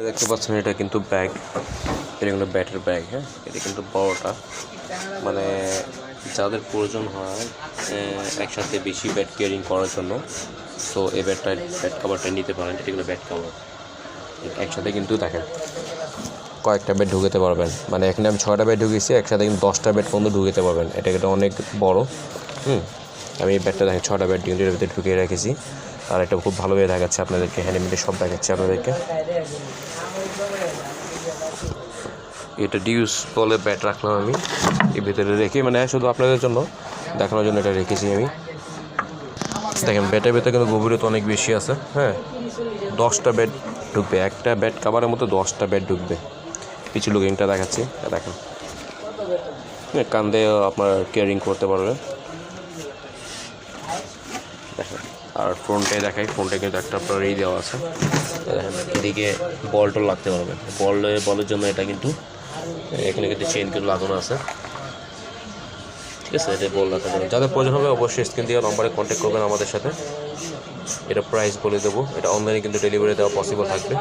দেখতে পাচ্ছেন এটা কিন্তু ব্যাগ, এটা কিন্তু ব্যাটের ব্যাগ। হ্যাঁ, এটা কিন্তু বড়টা, মানে যাদের প্রয়োজন হয় একসাথে বেশি ব্যাট ক্যারিং করার জন্য, তো এই ব্যাট কাভারটা নিতে পারেন। এটা কিন্তু ব্যাট কাভার, একসাথে কিন্তু দেখেন কয়েকটা বেড ঢুকাতে পারবেন। মানে এখানে আমি 6টা বেড ঢুকিয়েছি, একসাথে কিন্তু 10টা বেড পর্যন্ত ঢুকাতে পারবেন। এটা কিন্তু অনেক বড়। আমি এই ব্যাডটা দেখেন 6টা বেড কিন্তু এর ভিতরে ঢুকিয়ে রেখেছি। আর এটা খুব ভালোভাবে দেখাচ্ছে আপনাদেরকে, হ্যান্ডিমেডে সব দেখাচ্ছে আপনাদেরকে। এটা ডিউস বলে ব্যাট রাখলাম আমি এর ভিতরে রেখে, মানে শুধু আপনাদের জন্য দেখানোর জন্য এটা রেখেছি আমি। দেখেন ব্যাটের ভিতরে কিন্তু গভীরতা অনেক বেশি আছে। হ্যাঁ, 10টা বেড ঢুকবে, একটা বেড কাভারের মতো 10টা বেড ঢুকবে। পিছু লুকিংটা দেখাচ্ছি, দেখেন কান্দে আপনার কেয়ারিং করতে পারবেন। দেখেন, আর ফ্রন্টে দেখাই, ফ্রন্টে কিন্তু একটা আপনার এই দেওয়া আছে। দেখেন এদিকে বল টল লাগতে পারবে, বলের জন্য এটা কিন্তু এখানে কিন্তু চেইন কিন্তু লাগানো আছে। ঠিক আছে, এটা বল রাখার জন্য যাদের প্রয়োজন হবে অবশ্যই স্ক্রিন দিয়ে নম্বরে কন্ট্যাক্ট করবেন আমাদের সাথে। এটা প্রাইস বলে দেবো, এটা অনলাইনে কিন্তু ডেলিভারি দেওয়া পসিবল থাকবে।